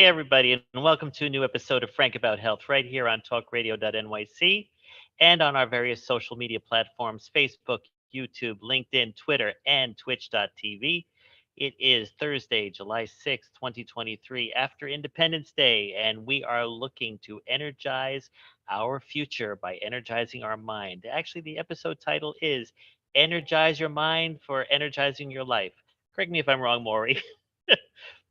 Hey, everybody, and welcome to a new episode of Frank About Health right here on talkradio.nyc and on our various social media platforms Facebook, YouTube, LinkedIn, Twitter, and twitch.tv. It is Thursday, July 6th, 2023, after Independence Day, and we are looking to energize our future by energizing our mind. Actually, the episode title is Energize Your Mind for Energizing Your Life. Correct me if I'm wrong, Maury.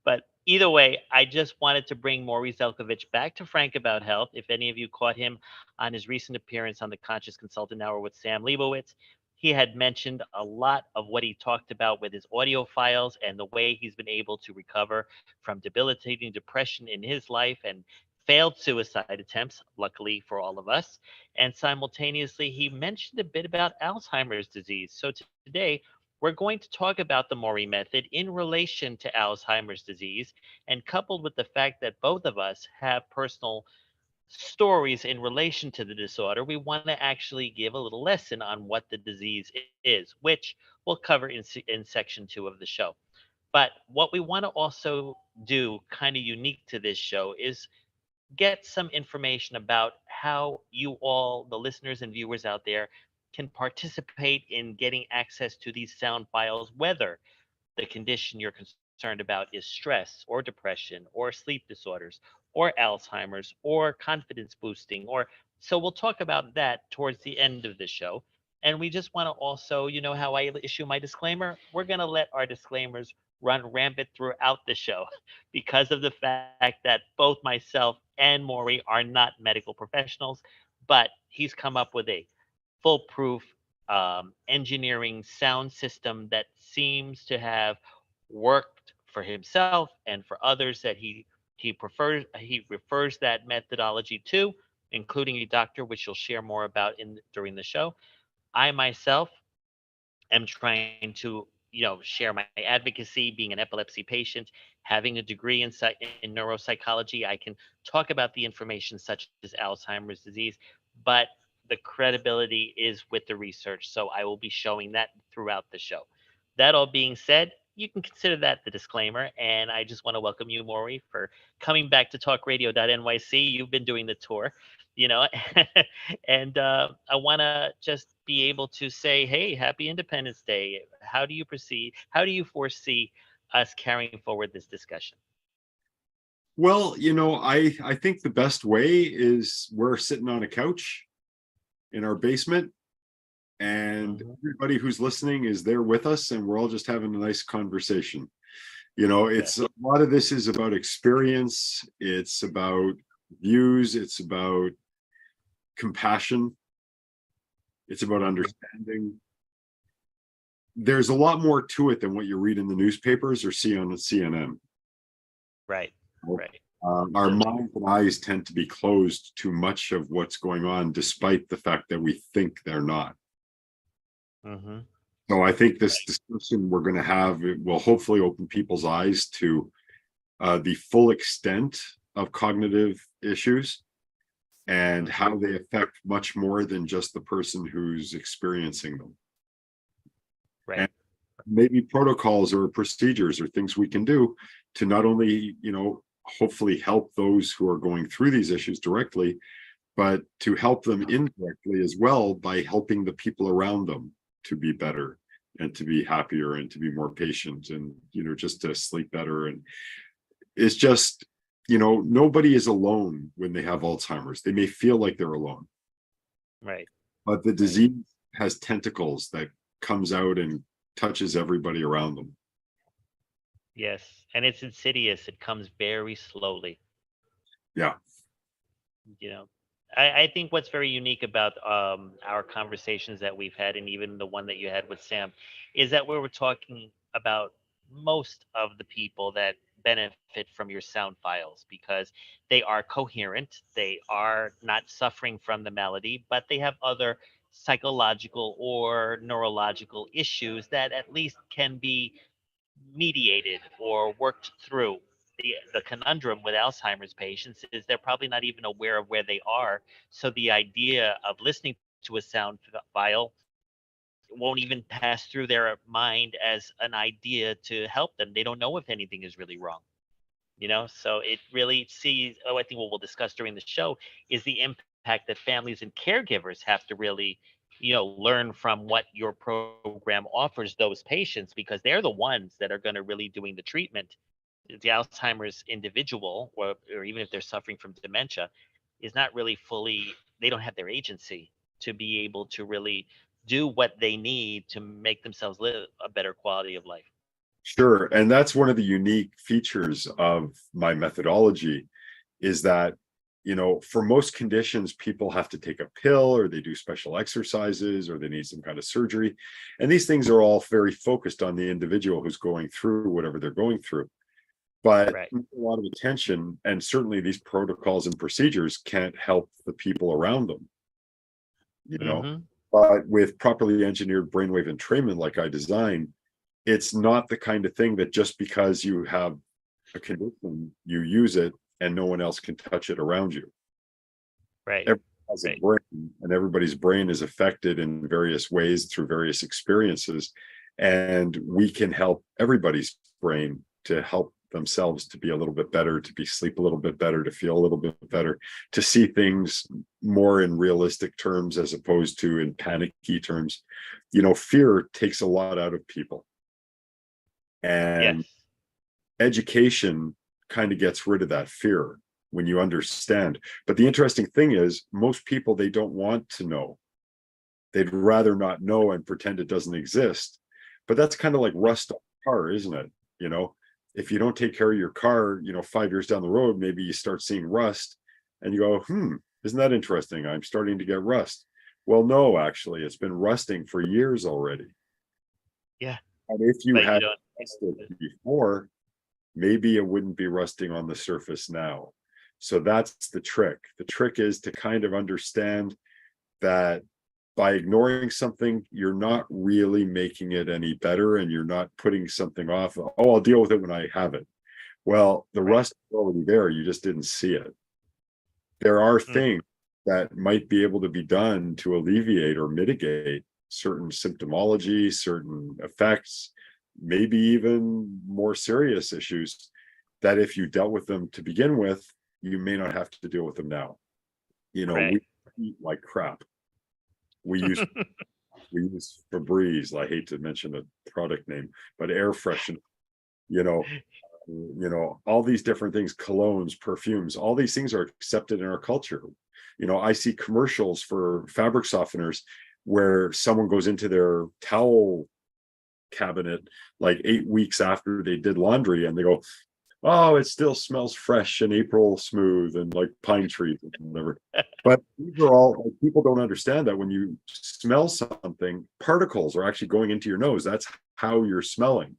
But either way, I just wanted to bring Morry Zelcovitch back to Frank About Health. If any of you caught him on his recent appearance on the Conscious Consultant Hour with Sam Leibowitz, he had mentioned a lot of what he talked about with his audio files and the way he's been able to recover from debilitating depression in his life and failed suicide attempts, luckily for all of us. And simultaneously, he mentioned a bit about Alzheimer's disease. So today, we're going to talk about the Morry Method in relation to Alzheimer's disease, and coupled with the fact that both of us have personal stories in relation to the disorder, we want to actually give a little lesson on what the disease is, which we'll cover in section 2 of the show. But what we want to also do, kind of unique to this show, is get some information about how you all, the listeners and viewers out there, can participate in getting access to these sound files, whether the condition you're concerned about is stress or depression or sleep disorders or Alzheimer's or confidence boosting or so we'll talk about that towards the end of the show. And we just want to also, you know how I issue my disclaimer? We're going to let our disclaimers run rampant throughout the show because of the fact that both myself and Maury are not medical professionals, but he's come up with a foolproof engineering sound system that seems to have worked for himself and for others that he refers that methodology to, including a doctor, which you'll share more about in during the show. I myself am trying to share my advocacy, being an epilepsy patient, having a degree in neuropsychology. I can talk about the information such as Alzheimer's disease, but the credibility is with the research, so I will be showing that throughout the show. That all being said, you can consider that the disclaimer, and I just want to welcome you, Maury, for coming back to talkradio.nyc. You've been doing the tour, you know, and I want to just be able to say, hey, happy Independence Day. How do you proceed? How do you foresee us carrying forward this discussion? Well, I think the best way is we're sitting on a couch in our basement, and Mhm. everybody who's listening is there with us, and we're all just having a nice conversation. Yes. It's a lot of this is about experience, it's about views, it's about compassion, it's about Mhm. understanding. There's a lot more to it than what you read in the newspapers or see on CNN. Right. Right. Our minds and eyes tend to be closed to much of what's going on, despite the fact that we think they're not. Hmm. So I think this discussion we're going to have it will hopefully open people's eyes to the full extent of cognitive issues and how they affect much more than just the person who's experiencing them. Right. And maybe protocols or procedures or things we can do to not only, hopefully help those who are going through these issues directly, but to help them indirectly as well by helping the people around them to be better and to be happier and to be more patient and, just to sleep better. And it's just, nobody is alone when they have Alzheimer's. They may feel like they're alone, Right. but the Right. disease has tentacles that comes out and touches everybody around them. Yes. And it's insidious. It comes very slowly. Yeah. You know, I think what's very unique about our conversations that we've had, and even the one that you had with Sam, is that we were talking about most of the people that benefit from your sound files because they are coherent, they are not suffering from the malady, but they have other psychological or neurological issues that at least can be mediated or worked through. The conundrum with Alzheimer's patients is they're probably not even aware of where they are. So the idea of listening to a sound file won't even pass through their mind as an idea to help them. They don't know if anything is really wrong. So it really sees. Oh, I think what we'll discuss during the show is the impact that families and caregivers have to really learn from what your program offers those patients, because they're the ones that are going to really doing the treatment. The Alzheimer's individual, or even if they're suffering from dementia, is not really fully, they don't have their agency to be able to really do what they need to make themselves live a better quality of life. Sure. And that's one of the unique features of my methodology is that, for most conditions, people have to take a pill or they do special exercises or they need some kind of surgery. And these things are all very focused on the individual who's going through whatever they're going through. But Right. a lot of attention, and certainly these protocols and procedures can't help the people around them, you know. Mm-hmm. But with properly engineered brainwave entrainment like I design, it's not the kind of thing that just because you have a condition, you use it and no one else can touch it around you. Right. Everybody has a Right. brain, and everybody's brain is affected in various ways through various experiences. And we can help everybody's brain to help themselves to be a little bit better, to be sleep a little bit better, to feel a little bit better, to see things more in realistic terms as opposed to in panicky terms. Fear takes a lot out of people. And Yes. education kind of gets rid of that fear when you understand. But the interesting thing is, most people, they don't want to know. They'd rather not know and pretend it doesn't exist. But that's kind of like rust on a car, isn't it? If you don't take care of your car, 5 years down the road, maybe you start seeing rust and you go, isn't that interesting? I'm starting to get rust. Well, no, actually, it's been rusting for years already. Yeah. And if you But you had don't. tested before, maybe it wouldn't be rusting on the surface now. So that's the trick. The trick is to kind of understand that by ignoring something, you're not really making it any better and you're not putting something off. Oh, I'll deal with it when I have it. Well, the Right. rust is already there. You just didn't see it. There are Mm. things that might be able to be done to alleviate or mitigate certain symptomology, certain effects, maybe even more serious issues that if you dealt with them to begin with, you may not have to deal with them now. Right. We eat like crap. We use we use Febreze. I hate to mention the product name, but air freshener, you know, all these different things, colognes, perfumes, all these things are accepted in our culture. I see commercials for fabric softeners where someone goes into their towel cabinet like 8 weeks after they did laundry and they go, oh, it still smells fresh and April smooth and like pine trees and whatever. But these are all like, people don't understand that when you smell something, particles are actually going into your nose. That's how you're smelling.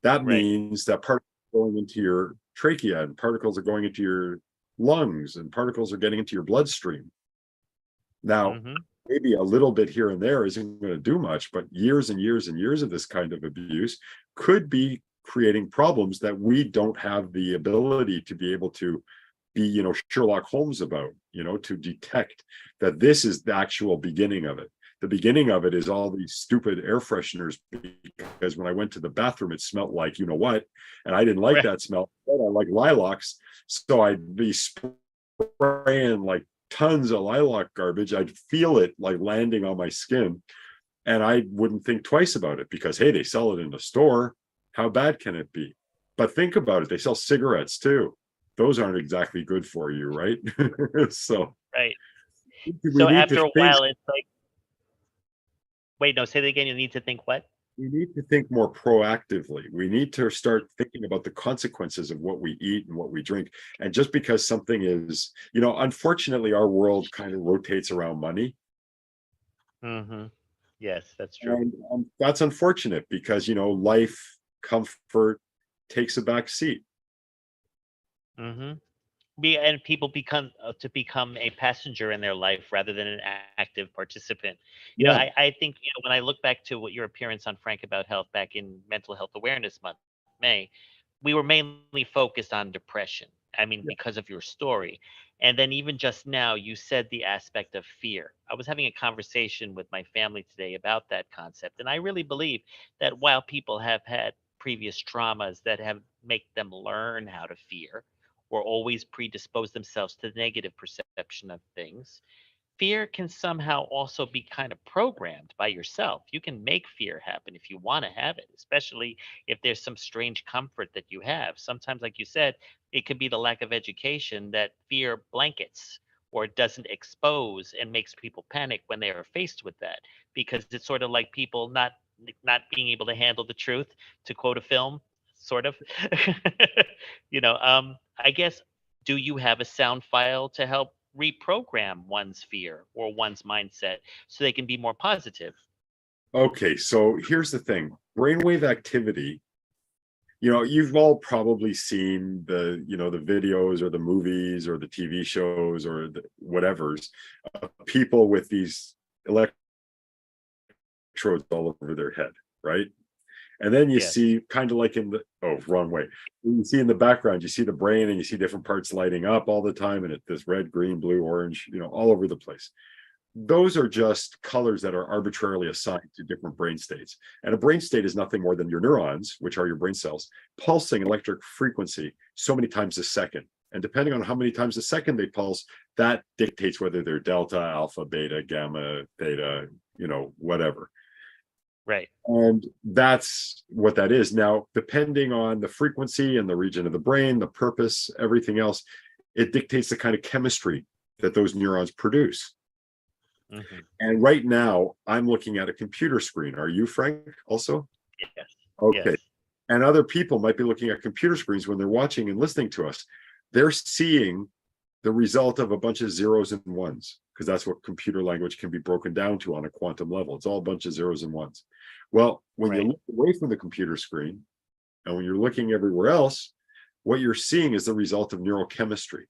That Right. means that particles are going into your trachea and particles are going into your lungs and particles are getting into your bloodstream. Now, Mm-hmm. maybe a little bit here and there isn't going to do much, but years and years and years of this kind of abuse could be creating problems that we don't have the ability to be able to be, Sherlock Holmes about, to detect that this is the actual beginning of it. The beginning of it is all these stupid air fresheners because when I went to the bathroom, it smelled like, what, and I didn't like Right. that smell. I like lilacs. So I'd be spraying like tons of lilac garbage. I'd feel it like landing on my skin and I wouldn't think twice about it because, hey, they sell it in the store. How bad can it be? But think about it. They sell cigarettes too. Those aren't exactly good for you, right? So Right. we So need to after a think while, it's like, wait, no, say that again. You need to think what? we need to think more proactively. We need to start thinking about the consequences of what we eat and what we drink. And just because something is, unfortunately, our world kind of rotates around money. Mm-hmm. Yes, that's true. And that's unfortunate because, life, comfort takes a back seat. Mm-hmm. And people become a passenger in their life rather than an active participant. Yeah. I think when I look back to what your appearance on Frank About Health back in Mental Health Awareness Month, May, we were mainly focused on depression. I mean, Yeah. because of your story. And then even just now, you said the aspect of fear. I was having a conversation with my family today about that concept. And I really believe that while people have had previous traumas that have make them learn how to fear or always predispose themselves to the negative perception of things. Fear can somehow also be kind of programmed by yourself. You can make fear happen if you want to have it, especially if there's some strange comfort that you have. Sometimes, like you said, it could be the lack of education that fear blankets or doesn't expose and makes people panic when they are faced with that, because it's sort of like people not being able to handle the truth, to quote a film, sort of. I guess, do you have a sound file to help reprogram one's fear or one's mindset so they can be more positive? Okay, so here's the thing. Brainwave activity, you've all probably seen the videos or the movies or the TV shows or the whatevers, people with these electrodes all over their head, right? And then you Yes. see, kind of like wrong way. You see in the background, you see the brain and you see different parts lighting up all the time, and this red, green, blue, orange, all over the place. Those are just colors that are arbitrarily assigned to different brain states. And a brain state is nothing more than your neurons, which are your brain cells, pulsing electric frequency so many times a second. And depending on how many times a second they pulse, that dictates whether they're delta, alpha, beta, gamma, theta, whatever. Right. And that's what that is. Now, depending on the frequency and the region of the brain, the purpose, everything else, it dictates the kind of chemistry that those neurons produce. Mm-hmm. And right now, I'm looking at a computer screen. Are you, Frank, also? Yes. Okay. Yes. And other people might be looking at computer screens when they're watching and listening to us. They're seeing the result of a bunch of zeros and ones, because that's what computer language can be broken down to on a quantum level. It's all a bunch of zeros and ones. Well, when you look away from the computer screen and when you're looking everywhere else, what you're seeing is the result of neurochemistry.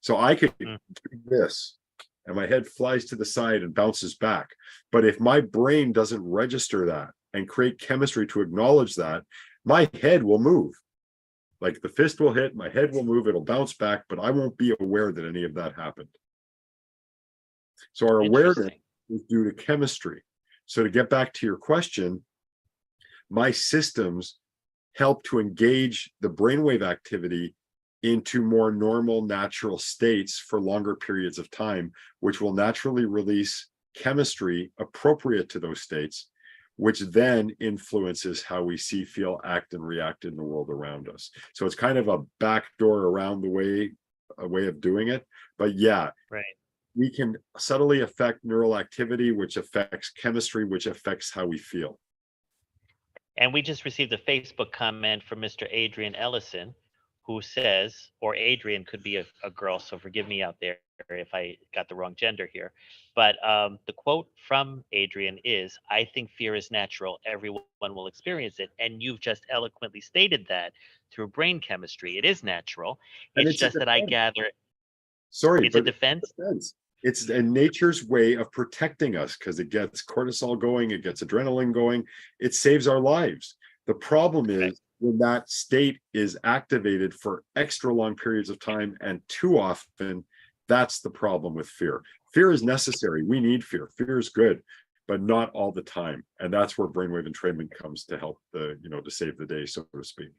So I could do this and my head flies to the side and bounces back. But if my brain doesn't register that and create chemistry to acknowledge that, my head will move. Like the fist will hit, my head will move, it'll bounce back, but I won't be aware that any of that happened. So our awareness is due to chemistry. So to get back to your question, my systems help to engage the brainwave activity into more normal, natural states for longer periods of time, which will naturally release chemistry appropriate to those states, which then influences how we see, feel, act, and react in the world around us. So it's kind of a backdoor around the way, a way of doing it. But yeah, we can subtly affect neural activity, which affects chemistry, which affects how we feel. And we just received a Facebook comment from Mr. Adrian Ellison, who says, or Adrian could be a girl, so forgive me out there if I got the wrong gender here. But the quote from Adrian is, "I think fear is natural. Everyone will experience it." And you've just eloquently stated that through brain chemistry. It is natural. It's just that I gather. Sorry, it's a defense. It's a nature's way of protecting us because it gets cortisol going, it gets adrenaline going, it saves our lives. The problem is when that state is activated for extra long periods of time and too often, that's the problem with fear. Fear is necessary. We need fear. Fear is good, but not all the time. And that's where brainwave entrainment comes to help to save the day, so to speak.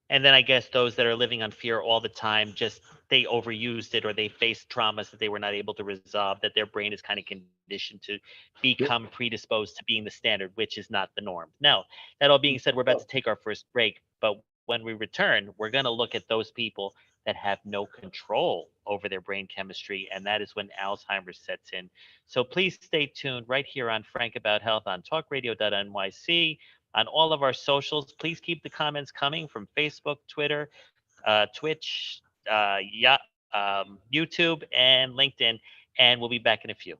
And then I guess those that are living on fear all the time, just they overused it or they faced traumas that they were not able to resolve, that their brain is kind of conditioned to become predisposed to being the standard, which is not the norm. Now, that all being said, we're about to take our first break, but when we return, we're going to look at those people that have no control over their brain chemistry, and that is when Alzheimer's sets in. So please stay tuned right here on Frank About Health on talkradio.nyc. On all of our socials, please keep the comments coming from Facebook, Twitter, Twitch, YouTube, and LinkedIn. And we'll be back in a few.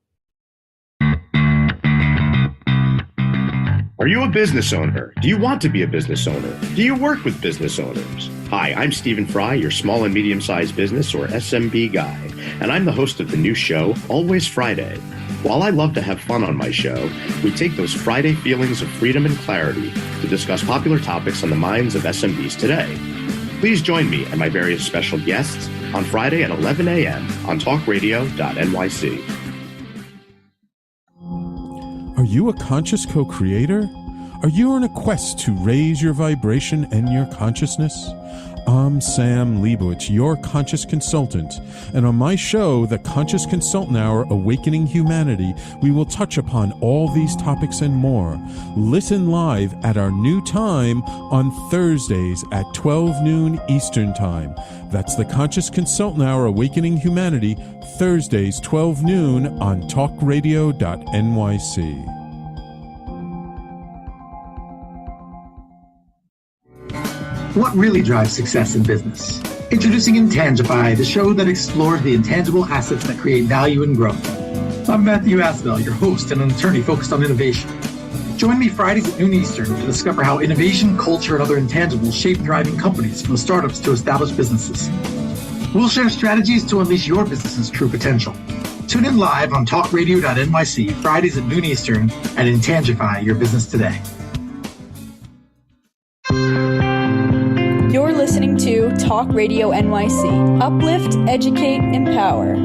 Are you a business owner? Do you want to be a business owner? Do you work with business owners? Hi, I'm Stephen Fry, your small and medium-sized business or SMB guy, and I'm the host of the new show, Always Friday. While I love to have fun on my show, we take those Friday feelings of freedom and clarity to discuss popular topics on the minds of SMBs today. Please join me and my various special guests on Friday at 11 a.m. on talkradio.nyc. Are you a conscious co-creator? Are you on a quest to raise your vibration and your consciousness? I'm Sam Leibowitz, your conscious consultant, and on my show, The Conscious Consultant Hour Awakening Humanity, we will touch upon all these topics and more. Listen live at our new time on Thursdays at 12 noon Eastern Time. That's The Conscious Consultant Hour Awakening Humanity, Thursdays 12 noon on talkradio.nyc. What really drives success in business? Introducing Intangify, the show that explores the intangible assets that create value and growth. I'm Matthew Asbell, your host and an attorney focused on innovation. Join me Fridays at noon Eastern to discover how innovation, culture, and other intangibles shape thriving companies from startups to established businesses. We'll share strategies to unleash your business's true potential. Tune in live on talkradio.nyc Fridays at noon Eastern and Intangify your business today. You're listening to Talk Radio NYC. Uplift, educate, empower.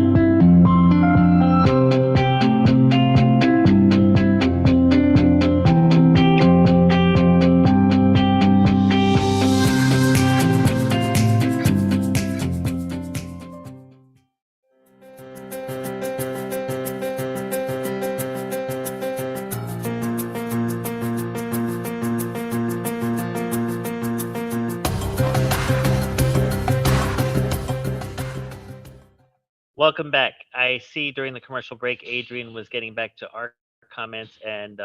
Welcome back. I see during the commercial break, Adrian was getting back to our comments, and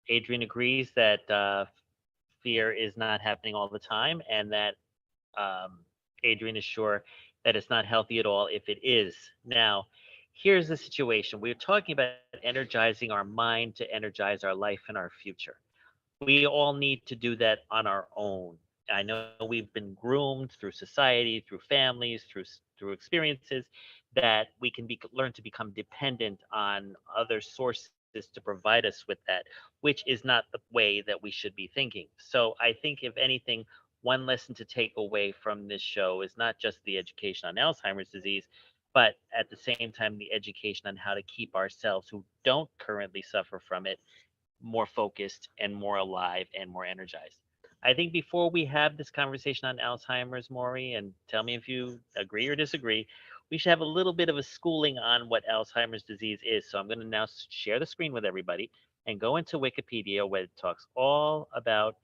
Adrian agrees that fear is not happening all the time, and that Adrian is sure that it's not healthy at all if it is. Now, here's the situation. We're talking about energizing our mind to energize our life and our future. We all need to do that on our own. I know we've been groomed through society, through families, through experiences, that we can learn to become dependent on other sources to provide us with that, which is not the way that we should be thinking. So I think, if anything, one lesson to take away from this show is not just the education on Alzheimer's disease, but at the same time, the education on how to keep ourselves, who don't currently suffer from it, more focused and more alive and more energized. I think before we have this conversation on Alzheimer's, Morry, and tell me if you agree or disagree, we should have a little bit of a schooling on what Alzheimer's disease is. So I'm going to now share the screen with everybody and go into Wikipedia, where it talks all about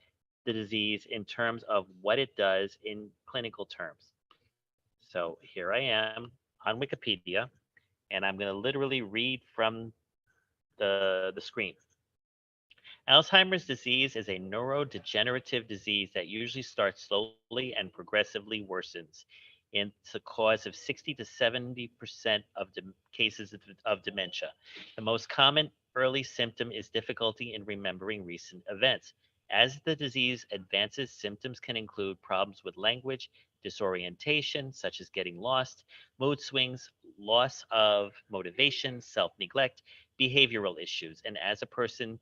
the disease in terms of what it does in clinical terms. So here I am on Wikipedia, and I'm going to literally read from the screen. Alzheimer's disease is a neurodegenerative disease that usually starts slowly and progressively worsens. It's a cause of 60 to 70% of cases of dementia. The most common early symptom is difficulty in remembering recent events. As the disease advances, symptoms can include problems with language, disorientation, such as getting lost, mood swings, loss of motivation, self-neglect, behavioral issues, and as a person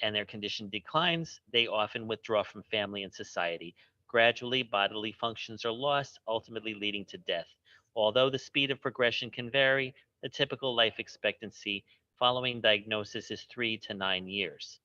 and their condition declines, they often withdraw from family and society. Gradually, bodily functions are lost, ultimately leading to death. Although the speed of progression can vary, the typical life expectancy following diagnosis is 3 to 9 years.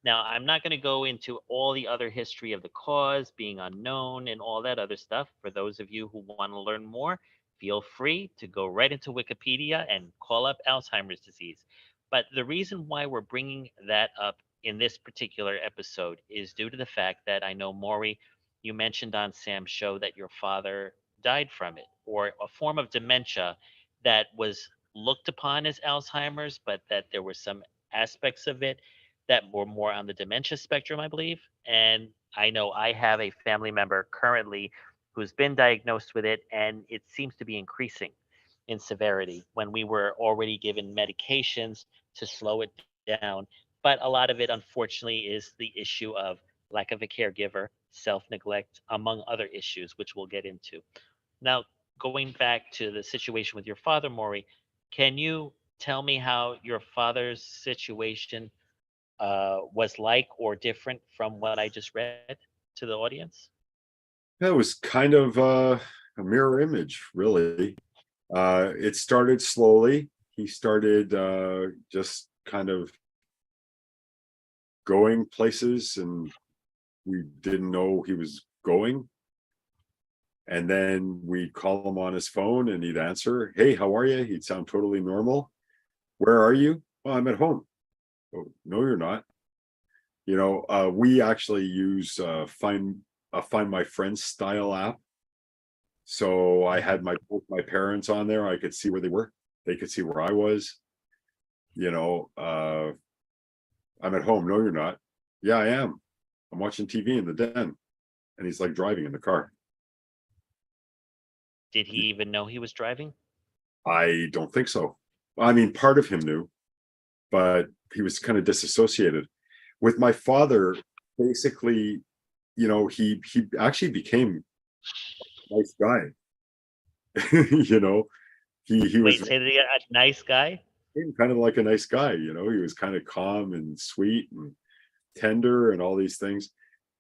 Now, I'm not going to go into all the other history of the cause being unknown and all that other stuff. For those of you who want to learn more, feel free to go right into Wikipedia and call up Alzheimer's disease. But the reason why we're bringing that up in this particular episode is due to the fact that I know, Morry, you mentioned on Sam's show that your father died from it, or a form of dementia that was looked upon as Alzheimer's, but that there were some aspects of it that were more on the dementia spectrum, I believe. And I know I have a family member currently who's been diagnosed with it, and it seems to be increasing in severity when we were already given medications to slow it down. But a lot of it, unfortunately, is the issue of lack of a caregiver, self-neglect, among other issues, which we'll get into. Now, going back to the situation with your father, Morry, can you tell me how your father's situation was like or different from what I just read to the audience? That was kind of a mirror image, really. It started slowly. He started just kind of going places and we didn't know he was going. And then we'd call him on his phone and he'd answer, "Hey, how are you?" He'd sound totally normal. "Where are you?" "Well, I'm at home." "Oh, no, you're not." We actually use Find My Friends style app. So I had both my parents on there. I could see where they were. They could see where I was. "I'm at home." "No, you're not." "Yeah, I am. I'm watching TV in the den." And he's like driving in the car. Did he even know he was driving? I don't think so. I mean, part of him knew, but he was kind of disassociated. With my father, basically, he actually became a nice guy. He was Wait, say that again. A nice guy? kind of like a nice guy. He was kind of calm and sweet and tender and all these things.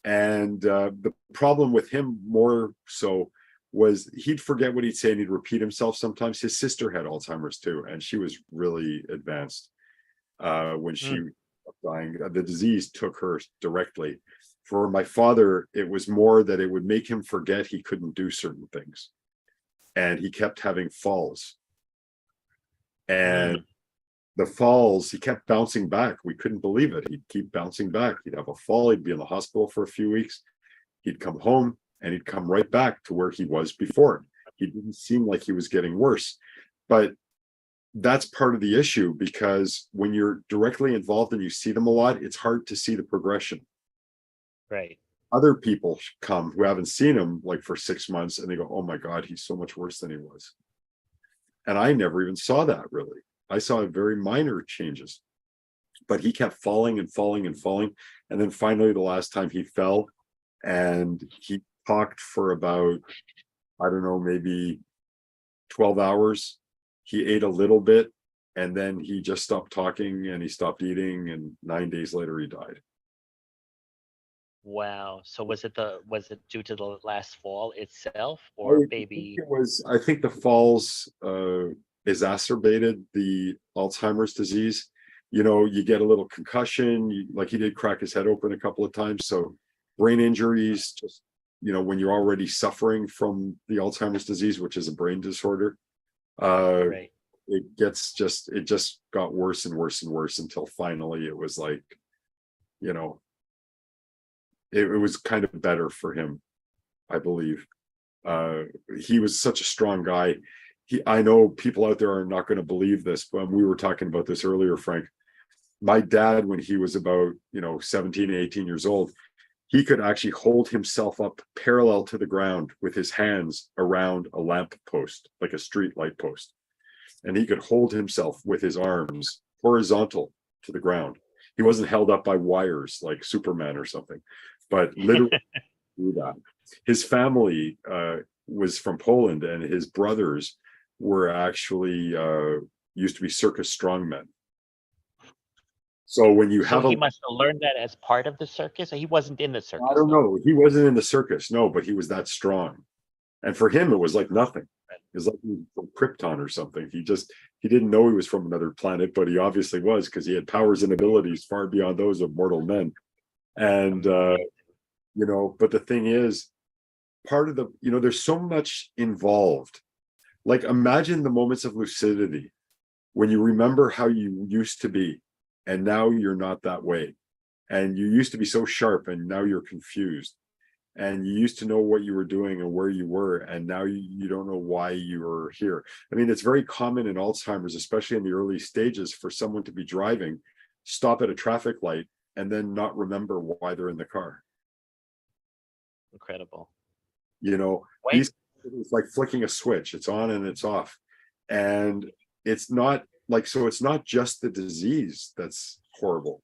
And the problem with him more so was he'd forget what he'd say and he'd repeat himself sometimes. His sister had Alzheimer's too, and she was really advanced when she was dying. The disease took her directly. For my father, it was more that it would make him forget he couldn't do certain things. And he kept having falls. And the falls, he kept bouncing back. We couldn't believe it. He'd keep bouncing back. He'd have a fall. He'd be in the hospital for a few weeks. He'd come home and he'd come right back to where he was before. He didn't seem like he was getting worse. But that's part of the issue, because when you're directly involved and you see them a lot, it's hard to see the progression. Right. Other people come who haven't seen him like for 6 months and they go, "Oh my God, he's so much worse than he was." And I never even saw that really. I saw very minor changes, but he kept falling and falling and falling. And then finally, the last time he fell and he talked for about, I don't know, maybe 12 hours. He ate a little bit and then he just stopped talking and he stopped eating. And 9 days later, he died. Wow. So was it due to the last fall itself, or maybe I think the falls exacerbated the Alzheimer's disease. You get a little concussion, like he did crack his head open a couple of times. So brain injuries, just, when you're already suffering from the Alzheimer's disease, which is a brain disorder, right. it just got worse and worse and worse until finally it was like, it was kind of better for him, I believe. He was such a strong guy. I know people out there are not going to believe this, but we were talking about this earlier, Frank. My dad, when he was about 17, 18 years old, he could actually hold himself up parallel to the ground with his hands around a lamp post, like a street light post. And he could hold himself with his arms horizontal to the ground. He wasn't held up by wires like Superman or something, but literally do that. His family was from Poland, and his brothers were actually used to be circus strongmen. So when you have he must have learned that as part of the circus. He wasn't in the circus. I don't know. He wasn't in the circus, no, but he was that strong. And for him, it was like nothing. It was like he was from Krypton or something. He didn't know he was from another planet, but he obviously was, because he had powers and abilities far beyond those of mortal men. And but the thing is, part of the, there's so much involved. Like, imagine the moments of lucidity when you remember how you used to be, and now you're not that way. And you used to be so sharp, and now you're confused. And you used to know what you were doing and where you were, and now you don't know why you're here. I mean, it's very common in Alzheimer's, especially in the early stages, for someone to be driving, stop at a traffic light, and then not remember why they're in the car. Incredible. It's like flicking a switch. It's on and it's off. And it's not like, so it's not just the disease that's horrible,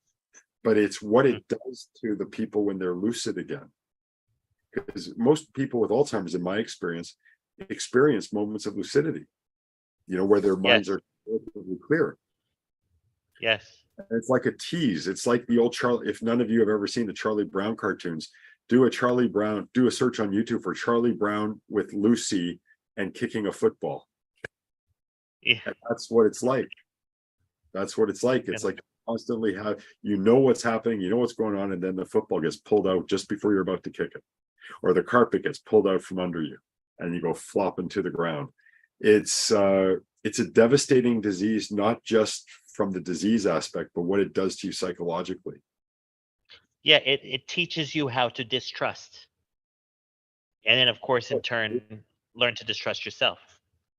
but it's what it does to the people when they're lucid again. Because most people with Alzheimer's, in my experience moments of lucidity, where their minds are relatively clear. Yes. And it's like a tease. It's like the old Charlie. If none of you have ever seen the Charlie Brown cartoons, do a search on YouTube for Charlie Brown with Lucy and kicking a football. Yeah. And that's what it's like. It's like constantly have, you know what's happening, you know what's going on, and then the football gets pulled out just before you're about to kick it, or the carpet gets pulled out from under you and you go flopping to the ground. It's a devastating disease, not just from the disease aspect, but what it does to you psychologically. Yeah, it teaches you how to distrust. And then, of course, in turn, learn to distrust yourself.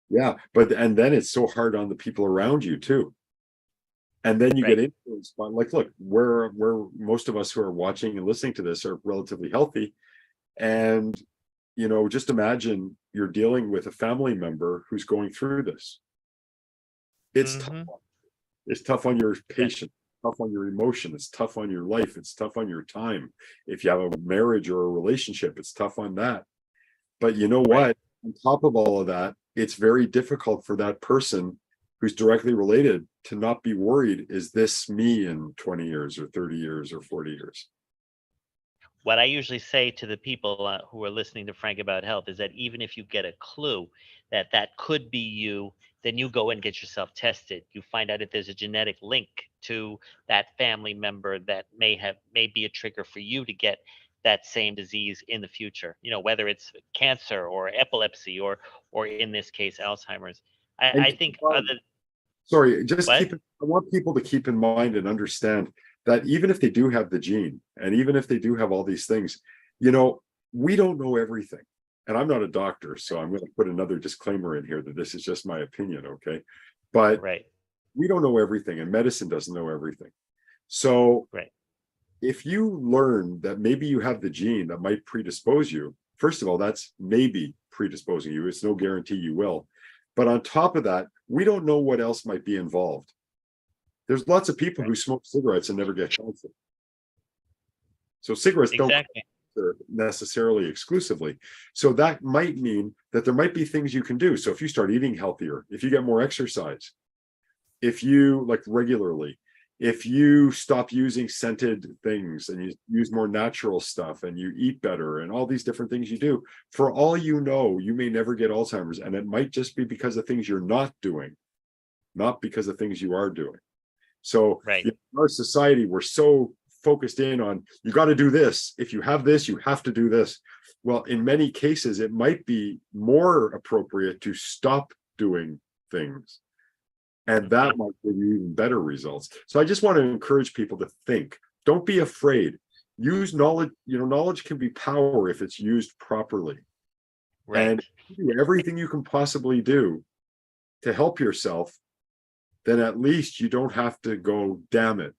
Yeah, and then it's so hard on the people around you too. And then you Right. get influenced by, like, look, where most of us who are watching and listening to this are relatively healthy. And, just imagine you're dealing with a family member who's going through this. It's tough. Mhm. It's tough on your Yeah. patient, tough on your emotion, it's tough on your life, it's tough on your time. If you have a marriage or a relationship, it's tough on that. But you know Right. what? On top of all of that, it's very difficult for that person who's directly related to not be worried, is this me in 20 years or 30 years or 40 years? What I usually say to the people who are listening to Frank About Health is that even if you get a clue that that could be you, then you go and get yourself tested. You find out if there's a genetic link to that family member that may be a trigger for you to get that same disease in the future. Whether it's cancer or epilepsy or in this case Alzheimer's. And I keep in think mind, other sorry, just what? I want people to keep in mind and understand that even if they do have the gene, and even if they do have all these things, we don't know everything. And I'm not a doctor, so I'm going to put another disclaimer in here that this is just my opinion, okay? But Right. we don't know everything, and medicine doesn't know everything. So Right. if you learn that maybe you have the gene that might predispose you, first of all, that's maybe predisposing you. It's no guarantee you will. But on top of that, we don't know what else might be involved. There's lots of people who smoke cigarettes and never get cancer. So cigarettes don't Exactly. necessarily exclusively. So that might mean that there might be things you can do. So if you start eating healthier, if you get more exercise, if you like regularly, if you stop using scented things and you use more natural stuff and you eat better and all these different things you do, for all you know, you may never get Alzheimer's. And it might just be because of things you're not doing, not because of things you are doing. So Right. in our society, we're so focused in on, you got to do this. If you have this, you have to do this. Well, in many cases, it might be more appropriate to stop doing things. And that might give you even better results. So I just want to encourage people to think. Don't be afraid. Use knowledge. Knowledge can be power if it's used properly. Right. And do everything you can possibly do to help yourself, then at least you don't have to go, damn it,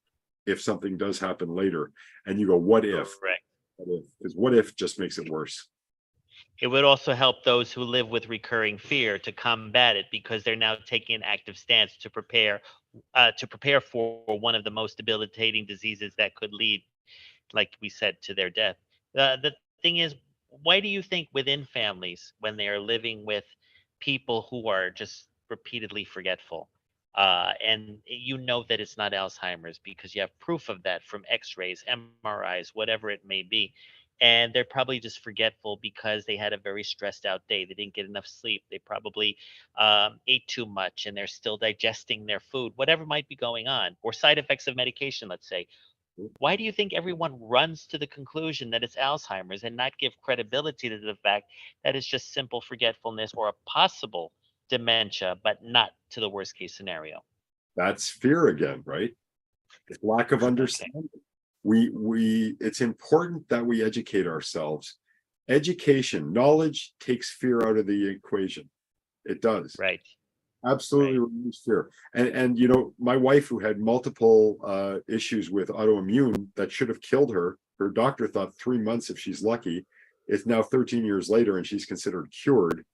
if something does happen later. And you go, what if? Right. Because what if just makes it worse. It would also help those who live with recurring fear to combat it because they're now taking an active stance to prepare for one of the most debilitating diseases that could lead, like we said, to their death. The thing is, why do you think within families, when they are living with people who are just repeatedly forgetful, and you know that it's not Alzheimer's because you have proof of that from X-rays, MRIs, whatever it may be, and they're probably just forgetful because they had a very stressed out day. They didn't get enough sleep. They probably ate too much, and they're still digesting their food, whatever might be going on, or side effects of medication, let's say. Why do you think everyone runs to the conclusion that it's Alzheimer's and not give credibility to the fact that it's just simple forgetfulness or a possible dementia, but not to the worst case scenario? That's fear again, right? It's lack of Okay. understanding. It's important that we educate ourselves. Education, knowledge takes fear out of the equation. It does. Right. Absolutely Right. removes fear. And my wife, who had multiple issues with autoimmune that should have killed her doctor thought 3 months if she's lucky. It's now 13 years later and she's considered cured.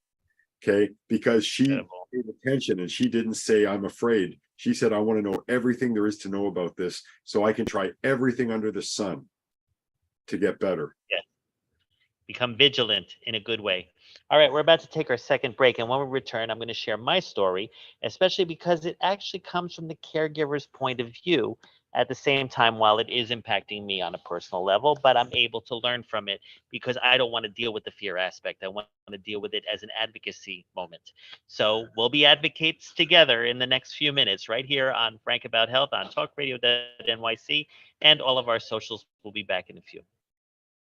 Okay, because she Incredible. paid attention and she didn't say, I'm afraid. She said, I want to know everything there is to know about this so I can try everything under the sun to get better. Yeah. Become vigilant in a good way. All right, we're about to take our second break. And when we return, I'm going to share my story, especially because it actually comes from the caregiver's point of view, At the same time, while it is impacting me on a personal level, but I'm able to learn from it because I don't want to deal with the fear aspect. I want to deal with it as an advocacy moment. So we'll be advocates together in the next few minutes right here on Frank About Health on talkradio.nyc, and all of our socials will be back in a few.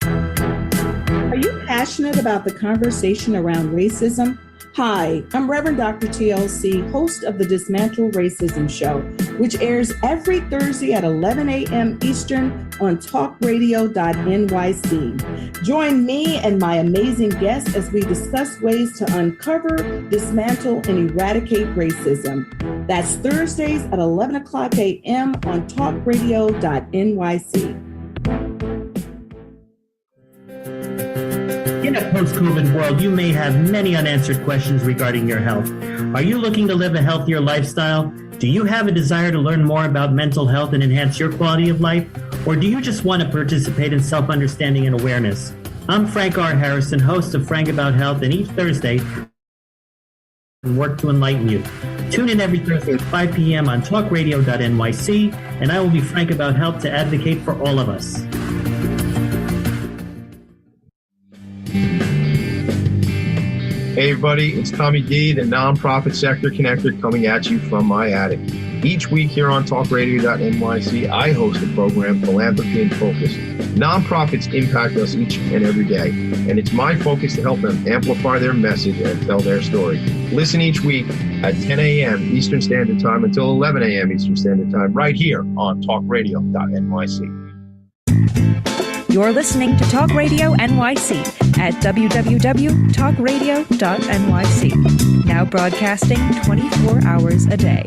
Are you passionate about the conversation around racism? Hi, I'm Reverend Dr. TLC, host of the Dismantle Racism Show, which airs every Thursday at 11 a.m. Eastern on talkradio.nyc. Join me and my amazing guests as we discuss ways to uncover, dismantle, and eradicate racism. That's Thursdays at 11 o'clock a.m. on talkradio.nyc. In a post-COVID world, you may have many unanswered questions regarding your health. Are you looking to live a healthier lifestyle? Do you have a desire to learn more about mental health and enhance your quality of life? Or do you just want to participate in self-understanding and awareness? I'm Frank R. Harrison, host of Frank About Health, and each Thursday, I work to enlighten you. Tune in every Thursday at 5 p.m. on talkradio.nyc, and I will be Frank About Health to advocate for all of us. Hey everybody, it's Tommy D, the nonprofit sector connector, coming at you from my attic. Each week here on talkradio.nyc, I host a program, Philanthropy in Focus. Nonprofits impact us each and every day, and it's my focus to help them amplify their message and tell their story. Listen each week at 10 a.m. Eastern Standard Time until 11 a.m. Eastern Standard Time, right here on talkradio.nyc. You're listening to Talk Radio NYC at www.talkradio.nyc. Now broadcasting 24 hours a day.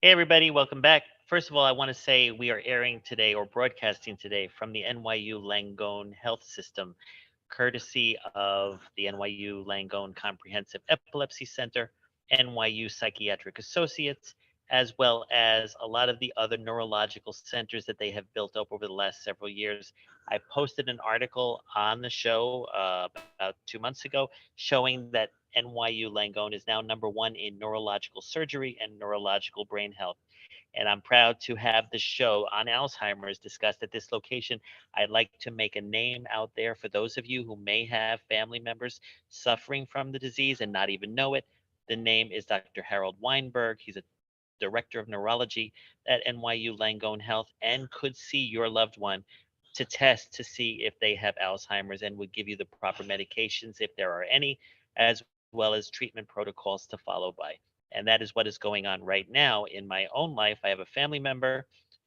Hey, everybody, welcome back. First of all, I want to say we are airing today or broadcasting today from the NYU Langone Health System, courtesy of the NYU Langone Comprehensive Epilepsy Center, NYU Psychiatric Associates, as well as a lot of the other neurological centers that they have built up over the last several years. I posted an article on the show about 2 months ago showing that NYU Langone is now #1 in neurological surgery and neurological brain health. And I'm proud to have the show on Alzheimer's discussed at this location. I'd like to make a name out there for those of you who may have family members suffering from the disease and not even know it. The name is Dr. Harold Weinberg. He's a director of neurology at NYU Langone Health and could see your loved one to test to see if they have Alzheimer's and would give you the proper medications if there are any, as well as treatment protocols to follow by. And that is what is going on right now in my own life. I have a family member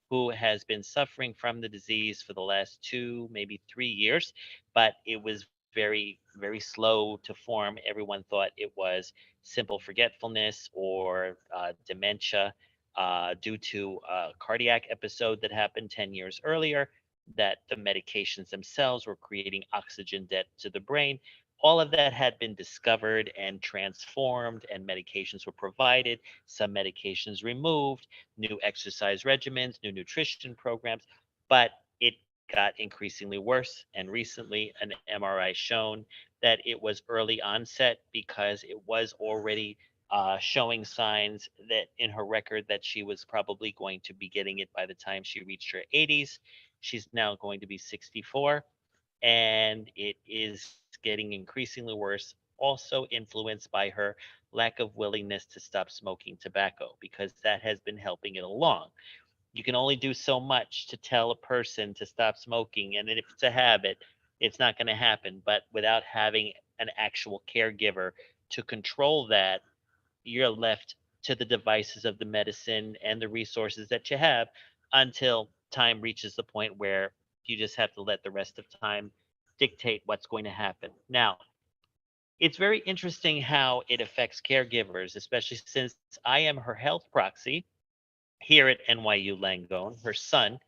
who has been suffering from the disease for the last 2, maybe 3 years, but it was very, very slow to form. Everyone thought it was simple forgetfulness or dementia due to a cardiac episode that happened 10 years earlier, that the medications themselves were creating oxygen debt to the brain. All of that had been discovered and transformed, and medications were provided, some medications removed, new exercise regimens, new nutrition programs, but it got increasingly worse. And recently, an MRI shown that it was early onset because it was already showing signs that in her record that she was probably going to be getting it by the time she reached her 80s. She's now going to be 64, and it is getting increasingly worse, also influenced by her lack of willingness to stop smoking tobacco, because that has been helping it along. You can only do so much to tell a person to stop smoking, and if it's a habit, it's not going to happen. But without having an actual caregiver to control that, you're left to the devices of the medicine and the resources that you have until time reaches the point where you just have to let the rest of time dictate what's going to happen. Now, it's very interesting how it affects caregivers, especially since I am her health proxy here at NYU Langone. Her son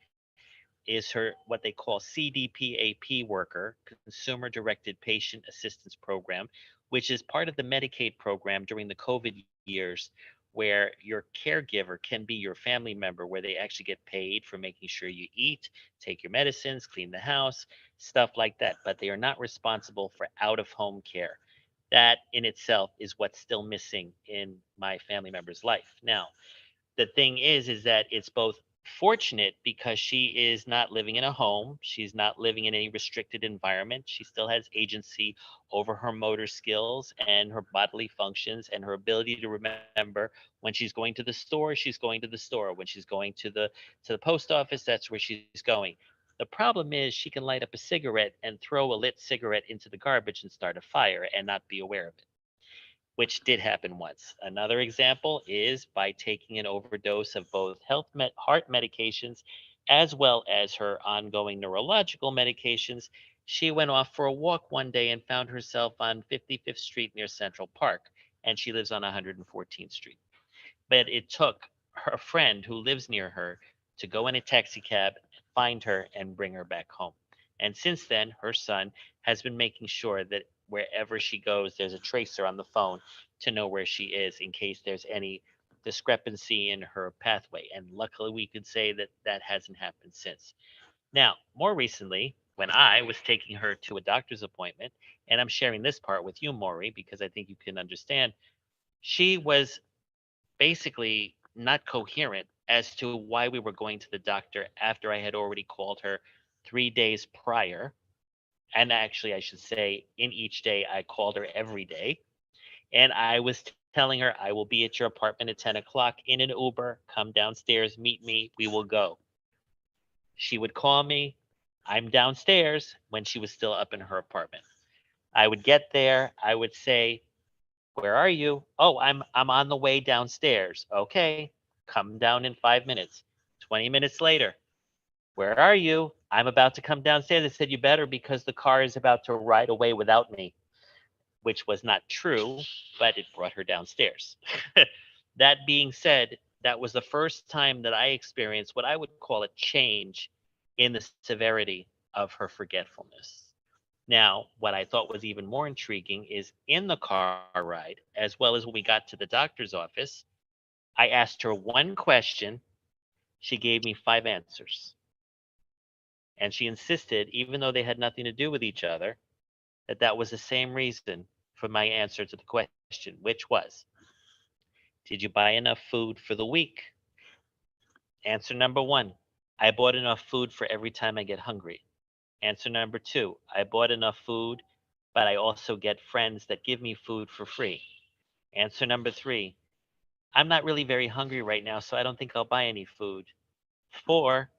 is her what they call CDPAP worker, Consumer Directed Patient Assistance Program, which is part of the Medicaid program during the COVID years, where your caregiver can be your family member, where they actually get paid for making sure you eat, take your medicines, clean the house, stuff like that. But they are not responsible for out of home care. That in itself is what's still missing in my family member's life. Now, the thing is that it's both fortunate because she is not living in a home. She's not living in any restricted environment. She still has agency over her motor skills and her bodily functions and her ability to remember when she's going to the store, she's going to the store. When she's going to the post office, that's where she's going. The problem is she can light up a cigarette and throw a lit cigarette into the garbage and start a fire and not be aware of it, which did happen once. Another example is by taking an overdose of both heart medications as well as her ongoing neurological medications. She went off for a walk one day and found herself on 55th Street near Central Park, and she lives on 114th Street. But it took her friend who lives near her to go in a taxi cab, find her, and bring her back home. And since then, her son has been making sure that wherever she goes, there's a tracer on the phone to know where she is in case there's any discrepancy in her pathway. And luckily, we could say that that hasn't happened since. Now, more recently, when I was taking her to a doctor's appointment, and I'm sharing this part with you, Morry, because I think you can understand, she was basically not coherent as to why we were going to the doctor after I had already called her 3 days prior. And actually, I should say, in each day, I called her every day. And I was telling her, I will be at your apartment at 10 o'clock in an Uber. Come downstairs, meet me. We will go. She would call me. I'm downstairs when she was still up in her apartment. I would get there. I would say, where are you? Oh, I'm on the way downstairs. Okay, come down in 5 minutes. 20 minutes later, where are you? I'm about to come downstairs. I said, you better, because the car is about to ride away without me, which was not true, but it brought her downstairs. That being said, that was the first time that I experienced what I would call a change in the severity of her forgetfulness. Now, what I thought was even more intriguing is in the car ride, as well as when we got to the doctor's office, I asked her one question. She gave me 5 answers. And she insisted, even though they had nothing to do with each other, that that was the same reason for my answer to the question, which was, did you buy enough food for the week? Answer number 1, I bought enough food for every time I get hungry. Answer number 2, I bought enough food, but I also get friends that give me food for free. Answer number 3, I'm not really very hungry right now, so I don't think I'll buy any food. 4,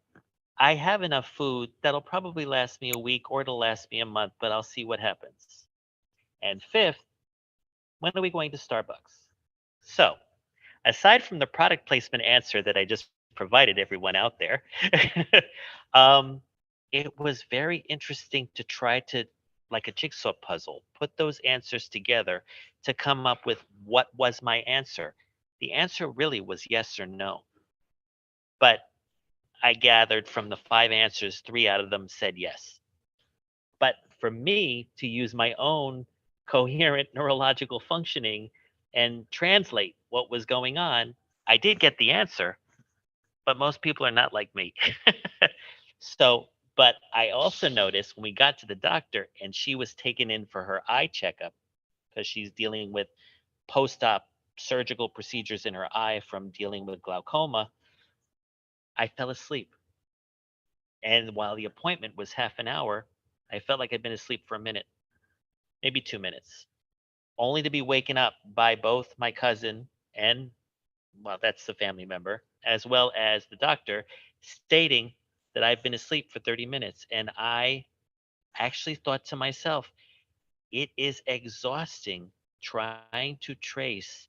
I have enough food that'll probably last me a week or it'll last me a month, but I'll see what happens. And 5th, when are we going to Starbucks? So, aside from the product placement answer that I just provided everyone out there, it was very interesting to try to, like a jigsaw puzzle, put those answers together to come up with what was my answer. The answer really was yes or no. But I gathered from the 5 answers, 3 out of them said yes. But for me to use my own coherent neurological functioning and translate what was going on, I did get the answer, but most people are not like me. So, but I also noticed when we got to the doctor and she was taken in for her eye checkup, because she's dealing with post-op surgical procedures in her eye from dealing with glaucoma, I fell asleep. And while the appointment was half an hour, I felt like I'd been asleep for a minute, maybe 2 minutes, only to be waken up by both my cousin and, well, that's the family member, as well as the doctor, stating that I've been asleep for 30 minutes. And I actually thought to myself, it is exhausting trying to trace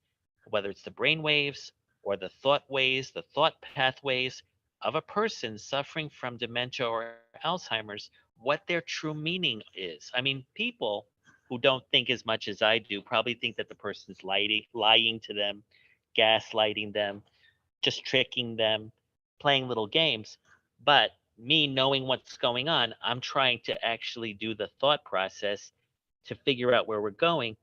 whether it's the brain waves or the thought waves, the thought pathways of a person suffering from dementia or Alzheimer's, what their true meaning is. I mean, people who don't think as much as I do probably think that the person's lying to them, gaslighting them, just tricking them, playing little games. But me knowing what's going on, I'm trying to actually do the thought process to figure out where we're going.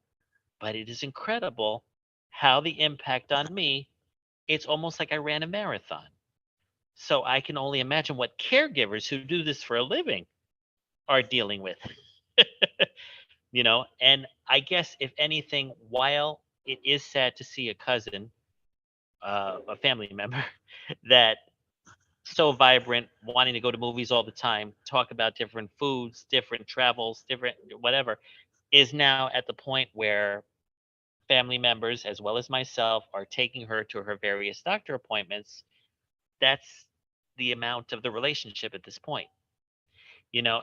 but it is incredible how the impact on me, it's almost like I ran a marathon. So I can only imagine what caregivers who do this for a living are dealing with. And I guess if anything, while it is sad to see a cousin, a family member, that so vibrant, wanting to go to movies all the time, talk about different foods, different travels, different whatever, is now at the point where family members, as well as myself, are taking her to her various doctor appointments. That's the amount of the relationship at this point.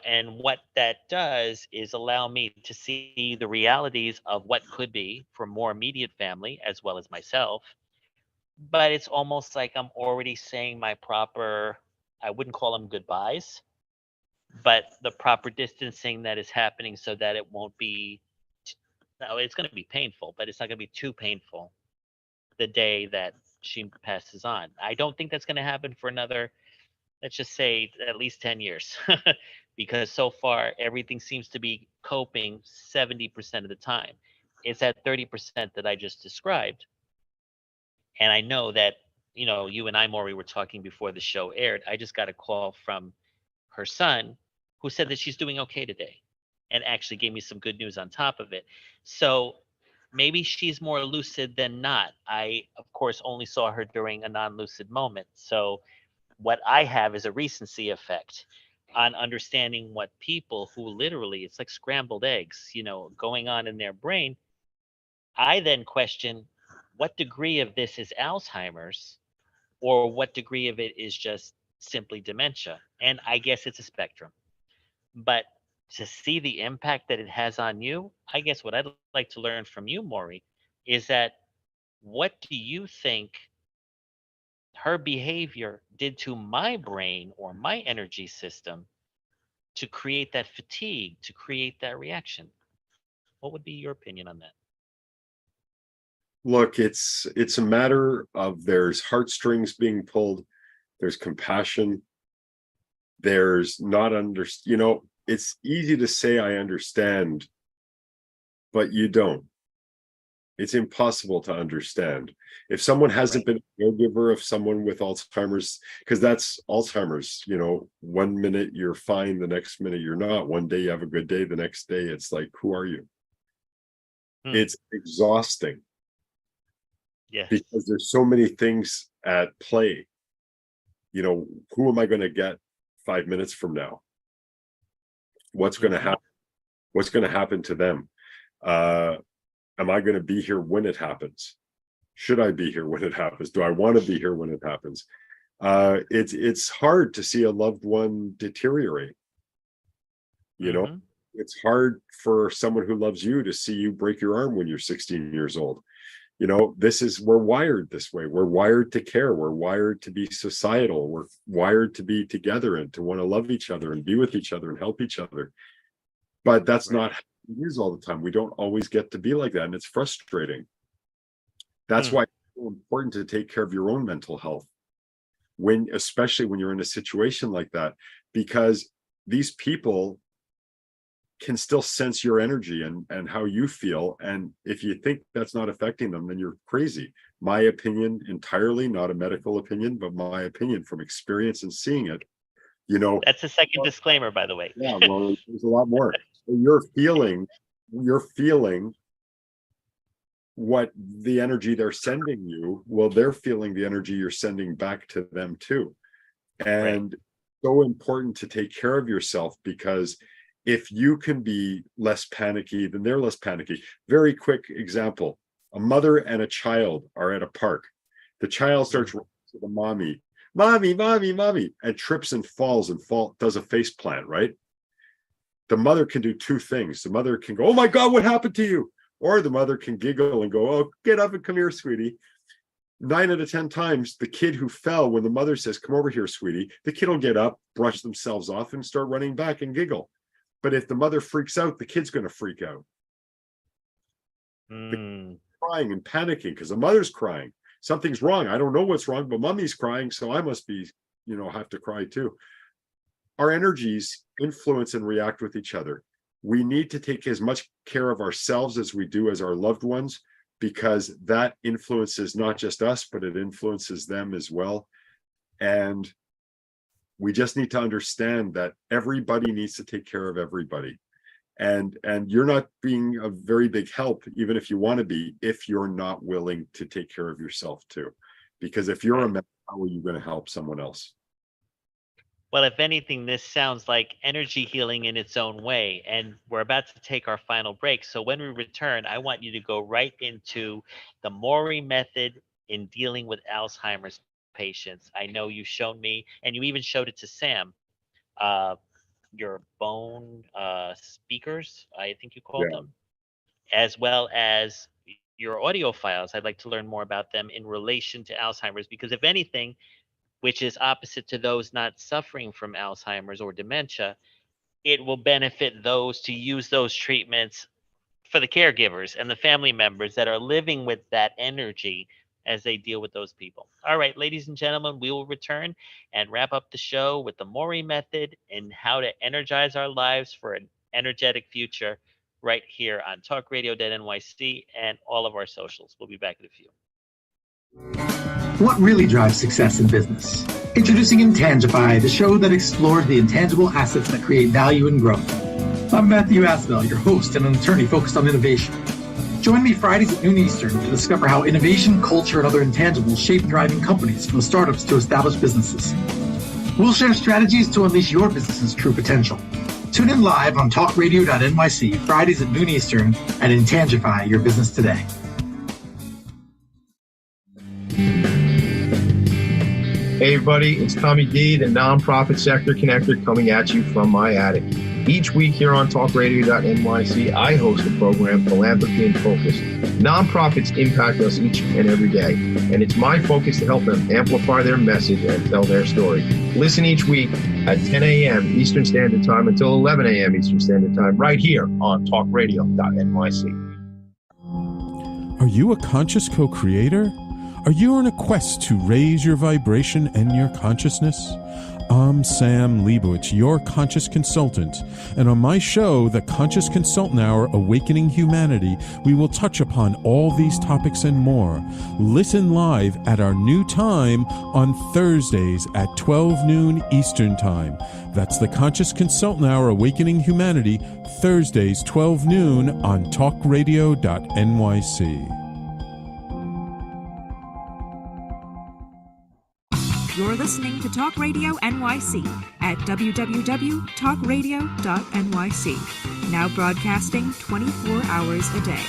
And what that does is allow me to see the realities of what could be for more immediate family as well as myself. But it's almost like I'm already saying my proper, I wouldn't call them goodbyes, but the proper distancing that is happening so that it won't be, no, it's going to be painful, but it's not going to be too painful the day that she passes on. I don't think that's going to happen for another, let's just say, at least 10 years. Because so far everything seems to be coping 70% of the time. It's that 30% that I just described. And I know that, you and I, Morry, were talking before the show aired. I just got a call from her son who said that she's doing okay today and actually gave me some good news on top of it. So maybe she's more lucid than not. I, of course, only saw her during a non-lucid moment. So what I have is a recency effect on understanding what people who literally, it's like scrambled eggs, going on in their brain. I then question what degree of this is Alzheimer's or what degree of it is just simply dementia. And I guess it's a spectrum. But to see the impact that it has on you, I guess what I'd like to learn from you, Morry, is that what do you think her behavior did to my brain or my energy system to create that fatigue, to create that reaction? What would be your opinion on that? Look, it's a matter of there's heartstrings being pulled, there's compassion, there's not it's easy to say I understand, but you don't. It's impossible to understand. If someone hasn't been a caregiver of someone with Alzheimer's, because that's Alzheimer's, 1 minute you're fine, the next minute you're not. One day you have a good day, the next day it's like, who are you? It's exhausting. Yes. Because there's so many things at play. Who am I going to get 5 minutes from now? What's going to happen? What's going to happen to them? Am I going to be here when it happens? Should I be here when it happens? Do I want to be here when it happens? It's hard to see a loved one deteriorate. It's hard for someone who loves you to see you break your arm when you're 16 years old. We're wired this way. We're wired to care. We're wired to be societal. We're wired to be together and to want to love each other and be with each other and help each other. But that's not how it is all the time. We don't always get to be like that. And it's frustrating. That's why it's so important to take care of your own mental health, especially when you're in a situation like that, because these people can still sense your energy and how you feel. And if you think that's not affecting them, then you're crazy. My opinion entirely, not a medical opinion, but my opinion from experience and seeing it, That's a second disclaimer, by the way. Yeah, well, there's a lot more. So you're feeling what the energy they're sending you. Well, they're feeling the energy you're sending back to them too. And so important to take care of yourself, because if you can be less panicky, then they're less panicky. Very quick example. A mother and a child are at a park. The child starts running to the mommy, and trips and falls and does a face plant, right? The mother can do two things. The mother can go, oh my God, what happened to you? Or the mother can giggle and go, oh, get up and come here, sweetie. 9 out of 10 times, the kid who fell, when the mother says, come over here, sweetie, the kid will get up, brush themselves off and start running back and giggle. But if the mother freaks out, the kid's going to freak out. Crying and panicking because the mother's crying. Something's wrong. I don't know what's wrong, but mommy's crying, so I must be, have to cry too. Our energies influence and react with each other. we need to take as much care of ourselves as we do as our loved ones, because that influences not just us, but it influences them as well. And we just need to understand that everybody needs to take care of everybody. And you're not being a very big help, even if you want to be, if you're not willing to take care of yourself too. Because if you're a man, how are you going to help someone else? Well, if anything, this sounds like energy healing in its own way. And we're about to take our final break. So when we return, I want you to go right into the Morry Method in dealing with Alzheimer's patients. I know you've shown me, and you even showed it to Sam, your bone speakers, I think you called them, as well as your audio files. I'd like to learn more about them in relation to Alzheimer's, because if anything, which is opposite to those not suffering from Alzheimer's or dementia, it will benefit those to use those treatments for the caregivers and the family members that are living with that energy as they deal with those people. All right, ladies and gentlemen, we will return and wrap up the show with the Morry Method and how to energize our lives for an energetic future right here on talkradio.nyc and all of our socials. We'll be back in a few. What really drives success in business? Introducing Energize, the show that explores the intangible assets that create value and growth. I'm Matthew Asbell, your host and an attorney focused on innovation. Join me Fridays at noon Eastern to discover how innovation, culture, and other intangibles shape thriving companies, from startups to established businesses. We'll share strategies to unleash your business's true potential. Tune in live on talkradio.nyc Fridays at noon Eastern and intangify your business today. Hey everybody, it's Tommy D, the nonprofit sector connector, coming at you from my attic. Each week here on talkradio.nyc, I host a program, Philanthropy in Focus. Nonprofits impact us each and every day, and it's my focus to help them amplify their message and tell their story. Listen each week at 10 a.m. Eastern Standard Time until 11 a.m. Eastern Standard Time, right here on talkradio.nyc. Are you a conscious co-creator? Are you on a quest to raise your vibration and your consciousness? I'm Sam Leibowitz, your conscious consultant, and on my show, The Conscious Consultant Hour, Awakening Humanity, we will touch upon all these topics and more. Listen live at our new time on Thursdays at 12 noon Eastern Time. That's The Conscious Consultant Hour, Awakening Humanity, Thursdays 12 noon on talkradio.nyc. You're listening to Talk Radio NYC at www.talkradio.nyc. Now broadcasting 24 hours a day.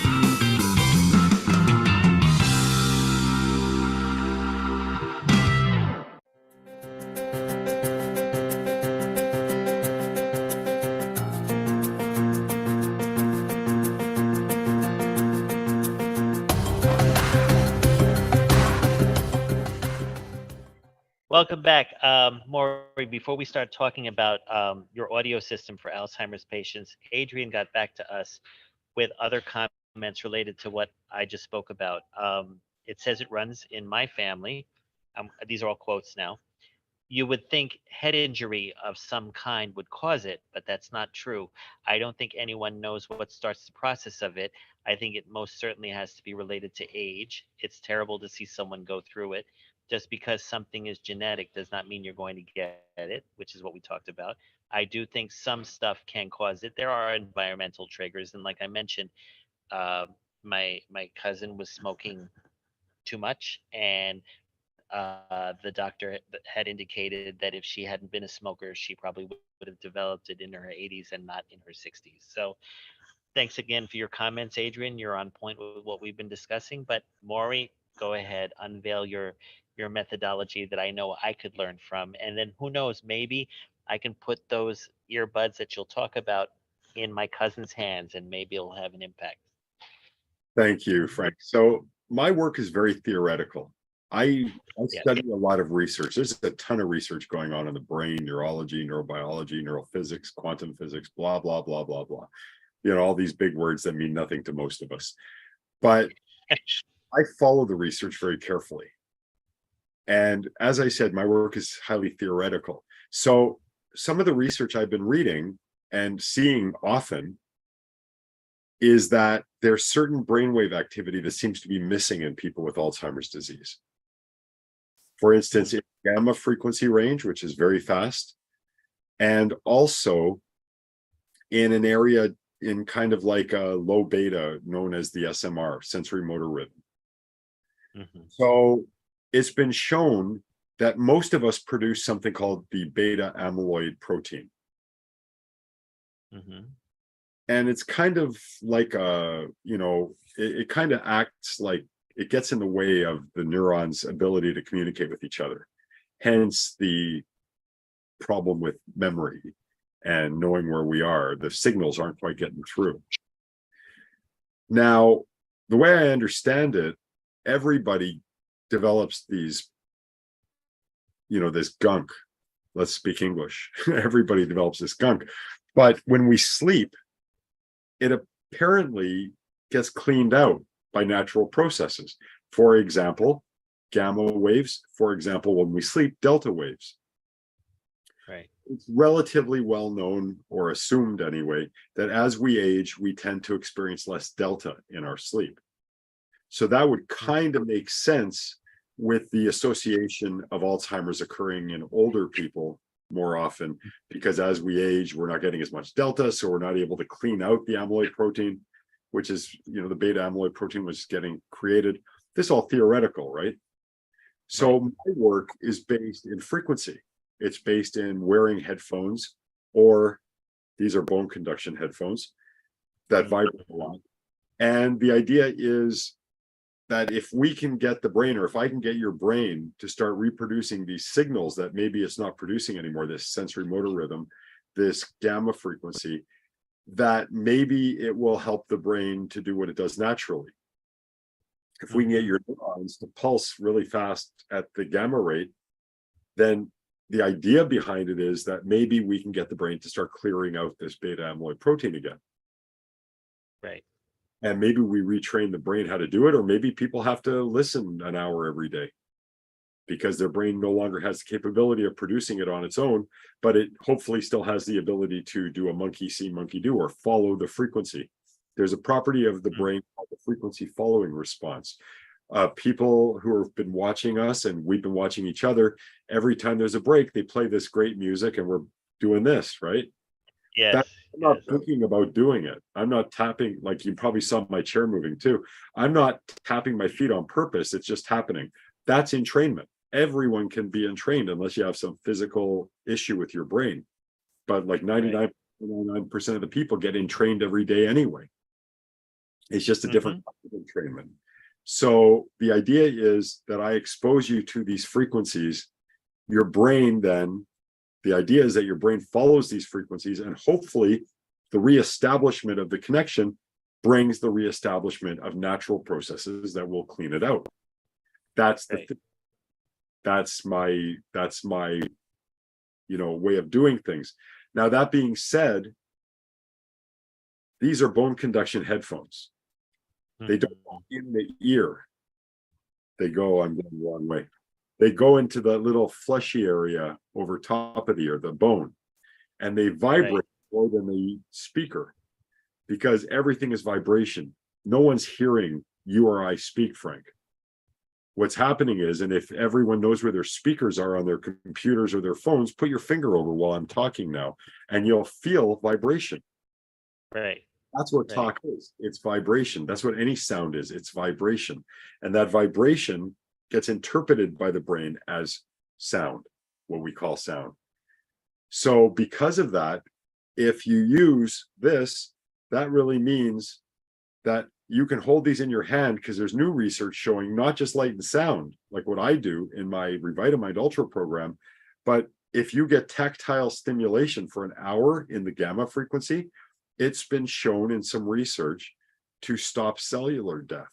Welcome back. Morry, before we start talking about your audio system for Alzheimer's patients, Adrian got back to us with other comments related to what I just spoke about. It says it runs in my family. These are all quotes now. You would think head injury of some kind would cause it, but that's not true. I don't think anyone knows what starts the process of it. I think it most certainly has to be related to age. It's terrible to see someone go through it. Just because something is genetic does not mean you're going to get it, which is what we talked about. I do think some stuff can cause it. There are environmental triggers, and like I mentioned, my cousin was smoking too much, and the doctor had indicated that if she hadn't been a smoker, she probably would have developed it in her 80s and not in her 60s. So thanks again for your comments, Adrian. You're on point with what we've been discussing. But Morry, go ahead, unveil your methodology that I know I could learn from. And then who knows, maybe I can put those earbuds that you'll talk about in my cousin's hands, and maybe it'll have an impact. Thank you, Frank. So my work is very theoretical. I study a lot of research. There's a ton of research going on in the brain, neurology, neurobiology, neurophysics, quantum physics, blah, blah, blah, blah, blah. You know, all these big words that mean nothing to most of us. But I follow the research very carefully. And as I said, my work is highly theoretical. So some of the research I've been reading and seeing often is that there's certain brainwave activity that seems to be missing in people with Alzheimer's disease. For instance, in gamma frequency range, which is very fast, and also in an area in kind of like a low beta known as the SMR, sensory motor rhythm. So it's been shown that most of us produce something called the beta amyloid protein. And it's kind of like it kind of acts like it gets in the way of the neurons' ability to communicate with each other. Hence the problem with memory and knowing where we are. The signals aren't quite getting through. Now, the way I understand it, everybody develops these, this gunk. Let's speak English. Everybody develops this gunk. But when we sleep, it apparently gets cleaned out by natural processes. For example, gamma waves. For example, when we sleep, delta waves. Right. It's relatively well known, or assumed anyway, that as we age, we tend to experience less delta in our sleep. So that would kind of make sense with the association of Alzheimer's occurring in older people more often, because as we age, we're not getting as much delta, so we're not able to clean out the amyloid protein, which is, the beta amyloid protein was getting created. This is all theoretical, right? So my work is based in frequency. It's based in wearing headphones, or these are bone conduction headphones that vibrate a lot. And the idea is that if we can get the brain, or if I can get your brain to start reproducing these signals that maybe it's not producing anymore, this sensory motor rhythm, this gamma frequency, that maybe it will help the brain to do what it does naturally. If we can get your neurons to pulse really fast at the gamma rate, then the idea behind it is that maybe we can get the brain to start clearing out this beta amyloid protein again. Right. And maybe we retrain the brain how to do it, or maybe people have to listen an hour every day because their brain no longer has the capability of producing it on its own, but it hopefully still has the ability to do a monkey see, monkey do, or follow the frequency. There's a property of the brain called the frequency following response. People who have been watching us, and we've been watching each other, every time there's a break, they play this great music and we're doing this, right? Yes. I'm not thinking about doing it. I'm not tapping, like you probably saw my chair moving too. I'm not tapping my feet on purpose. It's just happening. That's entrainment. Everyone can be entrained unless you have some physical issue with your brain. But like 99% of the people get entrained every day anyway. It's just a different type of entrainment. So the idea is that I expose you to these frequencies. Your brain then, the idea is that your brain follows these frequencies, and hopefully the reestablishment of the connection brings the reestablishment of natural processes that will clean it out. That's the that's my way of doing things. Now, that being said, these are bone conduction headphones. They don't go in the ear. They go, I'm going the wrong way. They go into the little fleshy area over top of the ear, the bone, and they vibrate more than the speaker, because everything is vibration. No one's hearing you or I speak, Frank. What's happening is, and if everyone knows where their speakers are on their computers or their phones, put your finger over while I'm talking now, and you'll feel vibration. Right. That's what talk is. It's vibration. That's what any sound is. It's vibration. And that vibration gets interpreted by the brain as sound, what we call sound. So because of that, if you use this, that really means that you can hold these in your hand, because there's new research showing not just light and sound, like what I do in my Revitamind Ultra program, but if you get tactile stimulation for an hour in the gamma frequency, it's been shown in some research to stop cellular death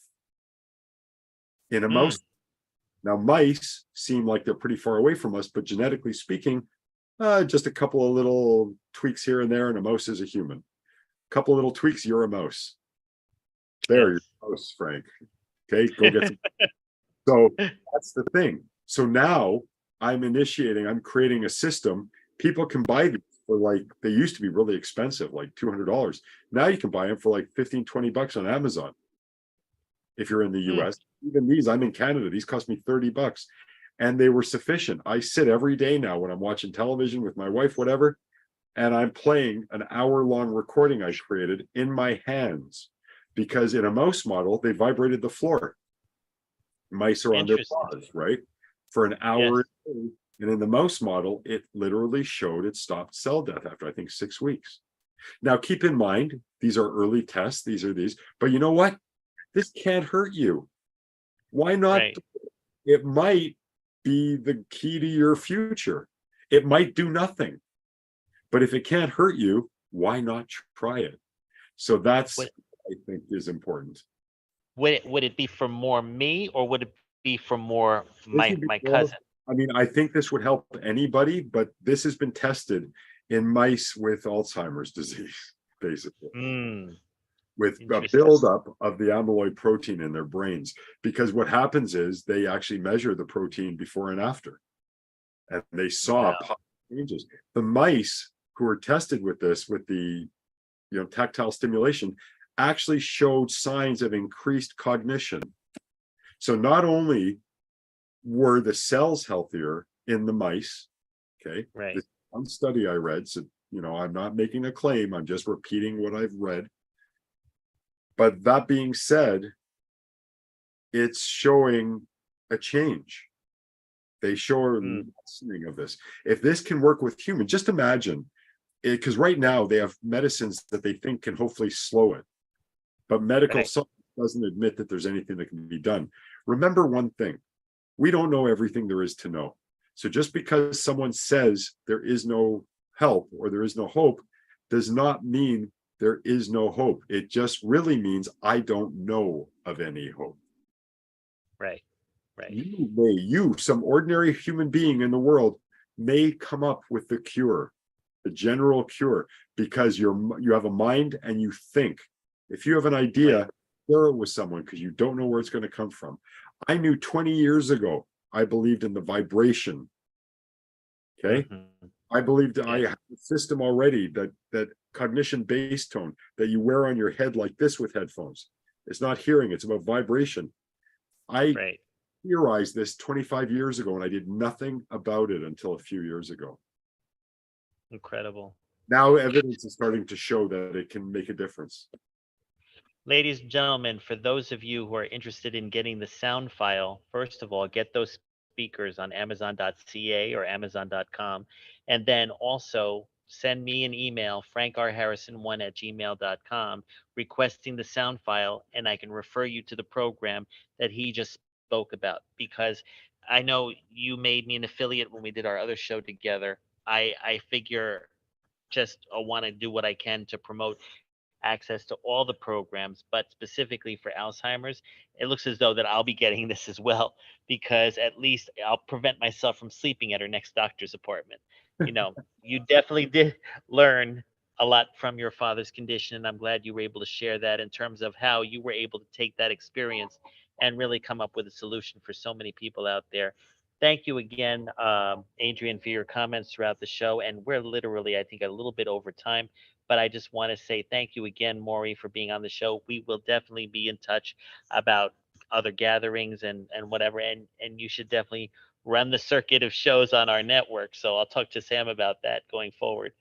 in a mouse. Now, mice seem like they're pretty far away from us, but genetically speaking, just a couple of little tweaks here and there, and a mouse is a human. A couple of little tweaks, you're a mouse. There, you're a mouse, Frank. Okay, go get some. So that's the thing. So now I'm creating a system. People can buy these for like, they used to be really expensive, like $200. Now you can buy them for like 15, 20 bucks on Amazon. If you're in the US, even these, I'm in Canada, these cost me 30 bucks and they were sufficient. I sit every day now when I'm watching television with my wife, whatever, and I'm playing an hour-long recording I created in my hands, because in a mouse model, they vibrated the floor. Mice are on their paws, right? For an hour. Yes. And in the mouse model, it literally showed it stopped cell death after, I think, 6 weeks. Now, keep in mind, these are early tests. These are these, but you know what? This can't hurt you. Why not? Right. It might be the key to your future. It might do nothing, but if it can't hurt you, why not try it? So that's, I think, is important. Would it be for more me, or would it be for more my more, cousin? I mean, I think this would help anybody, but this has been tested in mice with Alzheimer's disease, basically. With a buildup of the amyloid protein in their brains. Because what happens is they actually measure the protein before and after. And they saw changes. The mice who were tested with this, with the tactile stimulation, actually showed signs of increased cognition. So not only were the cells healthier in the mice, okay? Right. This one study I read, so I'm not making a claim, I'm just repeating what I've read. But that being said, it's showing a change. They show a lessening of this. If this can work with humans, just imagine it, because right now they have medicines that they think can hopefully slow it. But medical science doesn't admit that there's anything that can be done. Remember one thing, we don't know everything there is to know. So just because someone says there is no help or there is no hope, does not mean there is no hope. It just really means I don't know of any hope. Right. Right. You, some ordinary human being in the world, may come up with the cure, the general cure, because you have a mind and you think. If you have an idea, share it with someone, because you don't know where it's going to come from. I knew 20 years ago, I believed in the vibration. Okay. I believed I have a system already that cognition base tone that you wear on your head like this with headphones. It's not hearing, it's about vibration. I theorized this 25 years ago and I did nothing about it until a few years ago. Incredible. Now evidence is starting to show that it can make a difference. Ladies and gentlemen, for those of you who are interested in getting the sound file, first of all, get those speakers on amazon.ca or amazon.com, and then also send me an email, frankrharrison1@gmail.com, requesting the sound file, and I can refer you to the program that he just spoke about. Because I know you made me an affiliate when we did our other show together. I figure just want to do what I can to promote access to all the programs, but specifically for Alzheimer's, it looks as though that I'll be getting this as well, because at least I'll prevent myself from sleeping at her next doctor's appointment. You definitely did learn a lot from your father's condition, and I'm glad you were able to share that in terms of how you were able to take that experience and really come up with a solution for so many people out there. Thank you again, Adrian, for your comments throughout the show. And we're literally, I think, a little bit over time. But I just want to say thank you again, Morry, for being on the show. We will definitely be in touch about other gatherings and whatever. And you should definitely run the circuit of shows on our network. So I'll talk to Sam about that going forward.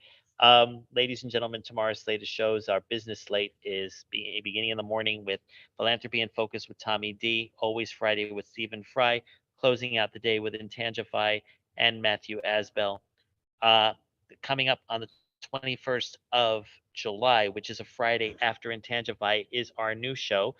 Ladies and gentlemen, tomorrow's slate of shows, our business slate is beginning in the morning with Philanthropy and Focus with Tommy D, always Friday with Stephen Fry, closing out the day with Intangify and Matthew Asbell. Coming up on the 21st of July, which is a Friday after Intangify, is our new show,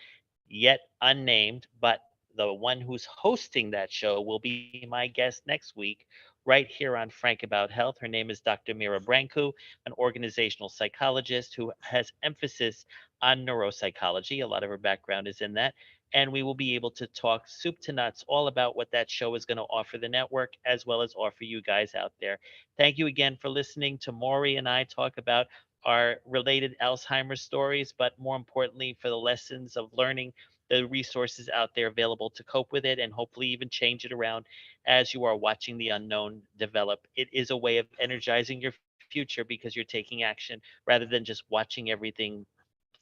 yet unnamed, but the one who's hosting that show will be my guest next week, right here on Frank About Health. Her name is Dr. Mira Brancu, an organizational psychologist who has emphasis on neuropsychology. A lot of her background is in that. And we will be able to talk soup to nuts all about what that show is going to offer the network, as well as offer you guys out there. Thank you again for listening to Morry and I talk about our related Alzheimer's stories, but more importantly, for the lessons of learning, the resources out there available to cope with it and hopefully even change it around as you are watching the unknown develop. It is a way of energizing your future because you're taking action rather than just watching everything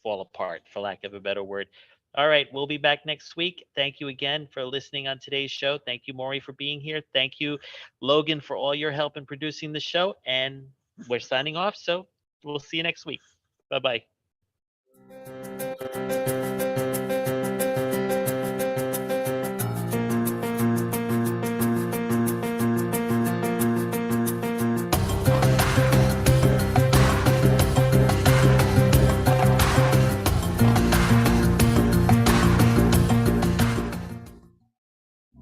fall apart, for lack of a better word. All right, we'll be back next week. Thank you again for listening on today's show. Thank you, Morry, for being here. Thank you, Logan, for all your help in producing the show. And we're signing off, so we'll see you next week. Bye-bye.